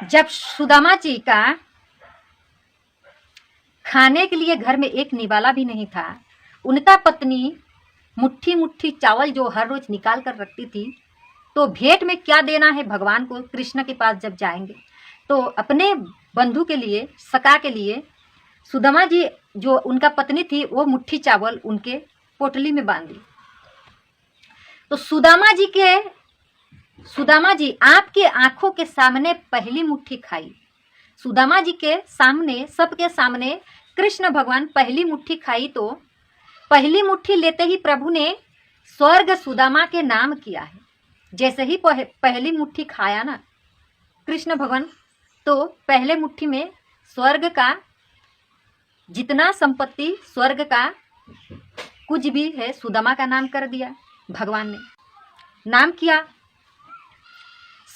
जब सुदामा जी का खाने के लिए घर में एक निवाला भी नहीं था, उनका पत्नी मुट्ठी मुट्ठी चावल जो हर रोज निकाल कर रखती थी, तो भेंट में क्या देना है भगवान को, कृष्ण के पास जब जाएंगे तो अपने बंधु के लिए, सखा के लिए सुदामा जी जो उनका पत्नी थी वो मुट्ठी चावल उनके पोटली में बांध दी। तो सुदामा जी आपके आंखों के सामने पहली मुट्ठी खाई। सुदामा जी के सामने, सबके सामने कृष्ण भगवान पहली मुट्ठी खाई, तो पहली मुट्ठी लेते ही प्रभु ने स्वर्ग सुदामा के नाम किया है। जैसे ही पहली मुट्ठी खाया ना कृष्ण भगवान, तो पहले मुट्ठी में स्वर्ग का जितना संपत्ति, स्वर्ग का कुछ भी है, सुदामा का नाम कर दिया। भगवान ने नाम किया,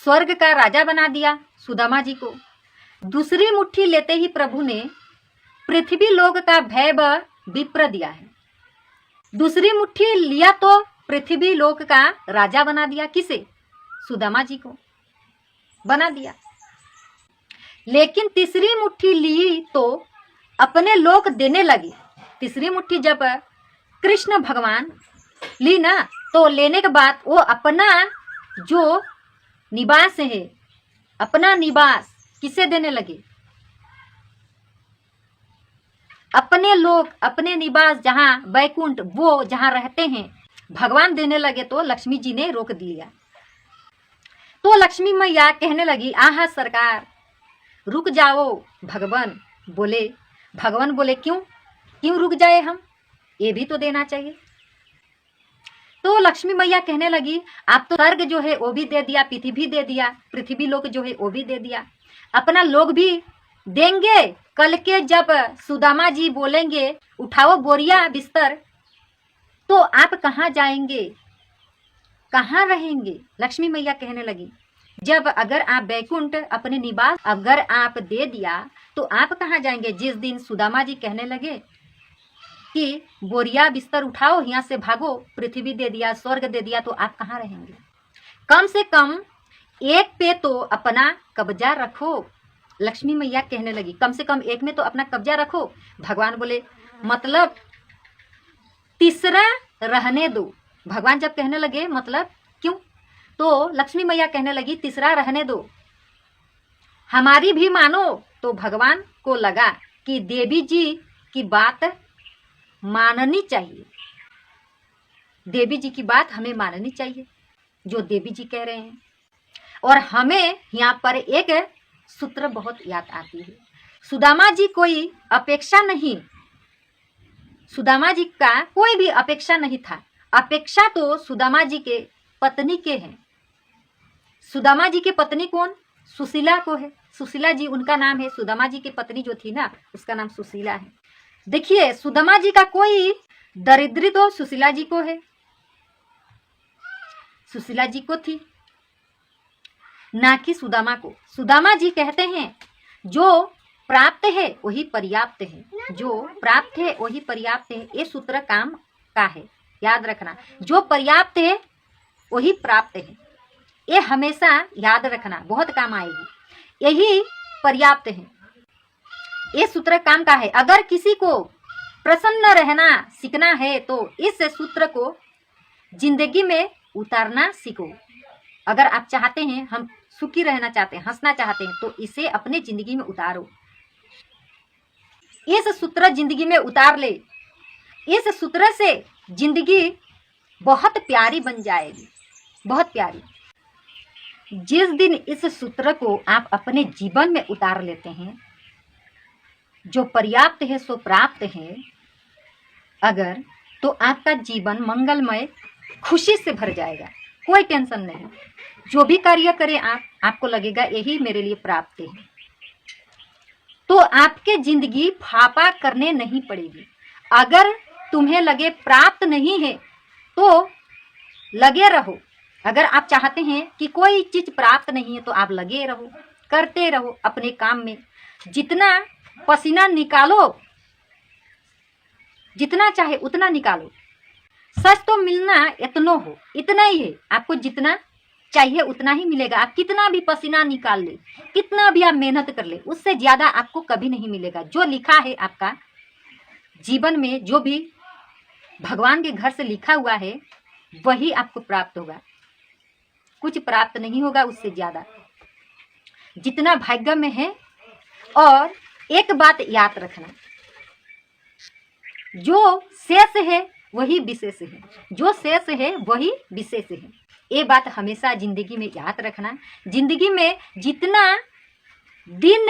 स्वर्ग का राजा बना दिया सुदामा जी को। दूसरी मुट्ठी लेते ही प्रभु ने पृथ्वी लोक का वैभव विप्र दिया है। दूसरी मुट्ठी लिया तो पृथ्वी लोक का राजा बना दिया। किसे? सुदामा जी को बना दिया। लेकिन तीसरी मुट्ठी ली तो अपने लोक देने लगी। तीसरी मुट्ठी जब कृष्ण भगवान ली ना, तो लेने के बाद वो अपना जो निवास है, अपना निवास किसे देने लगे? अपने लोक, अपने निवास जहाँ वैकुंठ, वो जहाँ रहते हैं, भगवान देने लगे। तो लक्ष्मी जी ने रोक दिया। तो लक्ष्मी मैया कहने लगी, आहा सरकार रुक जाओ। भगवान बोले क्यों रुक जाए हम, ये भी तो देना चाहिए। तो लक्ष्मी मैया कहने लगी, आप तो स्वर्ग जो है वो भी दे दिया, पृथ्वी दे दिया, पृथ्वी लोक जो है वो भी दे दिया, अपना लोक भी देंगे। कल के जब सुदामा जी बोलेंगे उठाओ बोरिया बिस्तर, तो आप कहाँ जाएंगे, कहाँ रहेंगे? लक्ष्मी मैया कहने लगी, जब अगर आप वैकुंठ अपने निवास अगर आप दे दिया तो आप कहाँ जाएंगे? जिस दिन सुदामा जी कहने लगे कि बोरिया बिस्तर उठाओ, यहाँ से भागो, पृथ्वी दे दिया, स्वर्ग दे दिया, तो आप कहाँ रहेंगे? कम से कम एक पे तो अपना कब्जा रखो। लक्ष्मी मैया कहने लगी, कम से कम एक में तो अपना कब्जा रखो। भगवान बोले, मतलब तीसरा रहने दो। भगवान जब कहने लगे मतलब क्यों, तो लक्ष्मी मैया कहने लगी, तीसरा रहने दो, हमारी भी मानो। तो भगवान को लगा कि देवी जी की बात माननी चाहिए, देवी जी की बात हमें माननी चाहिए, जो देवी जी कह रहे हैं। और हमें यहाँ पर एक सूत्र बहुत याद आती है। सुदामा जी कोई अपेक्षा नहीं, सुदामा जी का कोई भी अपेक्षा नहीं था। अपेक्षा तो सुदामा जी के पत्नी के हैं। सुदामा जी के पत्नी कौन? सुशीला को है। सुशीला जी उनका नाम है। सुदामा जी की पत्नी जो थी ना, उसका नाम सुशीला है। देखिए, सुदामा जी का कोई दरिद्री तो सुशीला जी को है, सुशीला जी को थी, ना कि सुदामा को। सुदामा जी कहते हैं, जो प्राप्त है वही पर्याप्त है, जो प्राप्त है वही पर्याप्त है। ये सूत्र काम का है, याद रखना। जो पर्याप्त है वही प्राप्त है, ये हमेशा याद रखना, बहुत काम आएगी। यही पर्याप्त है, ये सूत्र काम का है। अगर किसी को प्रसन्न रहना सीखना है तो इस सूत्र को जिंदगी में उतारना सीखो। अगर आप चाहते हैं, हम सुखी रहना चाहते हैं, हंसना चाहते हैं, तो इसे अपने जिंदगी में उतारो। इस सूत्र जिंदगी में उतार ले, इस सूत्र से जिंदगी बहुत प्यारी बन जाएगी, बहुत प्यारी। जिस दिन इस सूत्र को आप अपने जीवन में उतार लेते हैं, जो पर्याप्त है सो प्राप्त है, अगर तो आपका जीवन मंगलमय खुशी से भर जाएगा, कोई टेंशन नहीं। जो भी कार्य करें आप, आपको लगेगा यही मेरे लिए प्राप्त है। तो आपके जिंदगी फापा करने नहीं पड़ेगी। अगर तुम्हें लगे प्राप्त नहीं है तो लगे रहो। अगर आप चाहते हैं कि कोई चीज प्राप्त नहीं है तो आप लगे रहो, करते रहो अपने काम में। जितना पसीना निकालो, जितना चाहे उतना निकालो। सच तो मिलना इतना हो, इतना ही है। आपको जितना चाहिए उतना ही मिलेगा। आप कितना भी पसीना निकाल ले, कितना भी आप मेहनत कर ले, उससे ज्यादा आपको कभी नहीं मिलेगा। जो लिखा है आपका जीवन में, जो भी भगवान के घर से लिखा हुआ है, वही आपको प्राप्त होगा। कुछ प्राप्त नहीं होगा उससे ज्यादा, जितना भाग्य में है। और एक बात याद रखना, जो शेष है वही विशेष है, जो शेष है वही विशेष है। ये बात हमेशा जिंदगी में याद रखना। जिंदगी में जितना दिन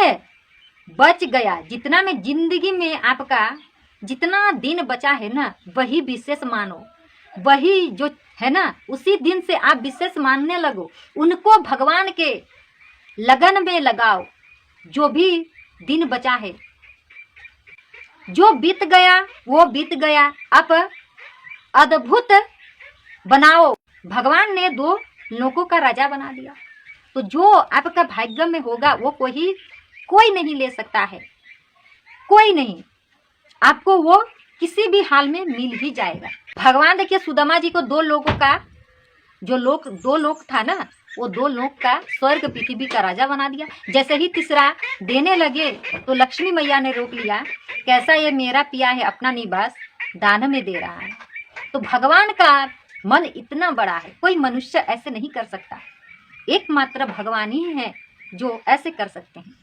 बच गया, जितना में जिंदगी में आपका जितना दिन बचा है ना, वही विशेष मानो। वही जो है ना, उसी दिन से आप विशेष मानने लगो। उनको भगवान के लगन में लगाओ। जो भी दिन बचा है, जो बीत गया वो बीत गया, अब अद्भुत बनाओ। भगवान ने 2 लोगों का राजा बना दिया, तो जो आपका भाग्य में होगा वो कोई नहीं ले सकता है, कोई नहीं। आपको वो किसी भी हाल में मिल ही जाएगा। भगवान देखिए सुदामा जी को 2 लोगों का, जो 2 लोग था ना, वो 2 लोग का स्वर्ग पृथ्वी का राजा बना दिया। जैसे ही तीसरा देने लगे तो लक्ष्मी मैया ने रोक लिया, कैसा ये मेरा पिया है अपना निवास दान में दे रहा है। तो भगवान का मन इतना बड़ा है, कोई मनुष्य ऐसे नहीं कर सकता। एकमात्र भगवान ही है जो ऐसे कर सकते हैं।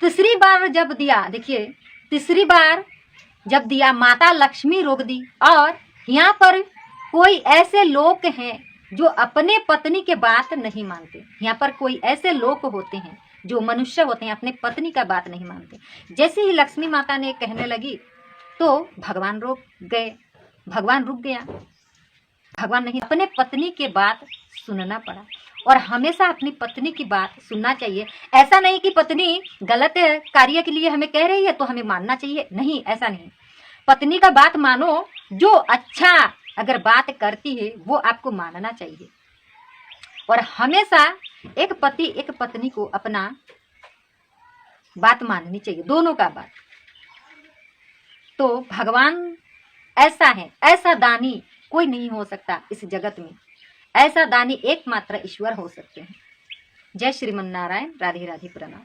तीसरी बार जब दिया, देखिए तीसरी बार जब दिया, माता लक्ष्मी रोक दी। और यहाँ पर कोई ऐसे लोग हैं जो अपने पत्नी के बात नहीं मानते। यहाँ पर कोई ऐसे लोग होते हैं जो मनुष्य होते हैं, अपने पत्नी का बात नहीं मानते। जैसे ही लक्ष्मी माता ने कहने लगी तो भगवान रुक गए। भगवान रुक गया, भगवान नहीं, अपने पत्नी के बात सुनना पड़ा। और हमेशा अपनी पत्नी की बात सुनना चाहिए। ऐसा नहीं कि पत्नी गलत कार्य के लिए हमें कह रही है तो हमें मानना चाहिए, नहीं, ऐसा नहीं। पत्नी का बात मानो, जो अच्छा अगर बात करती है वो आपको मानना चाहिए। और हमेशा एक पति एक पत्नी को अपना बात माननी चाहिए, दोनों का बात। तो भगवान ऐसा है, ऐसा दानी कोई नहीं हो सकता इस जगत में। ऐसा दानी एकमात्र ईश्वर हो सकते हैं। जय श्रीमन नारायण। राधे राधे, प्रणाम।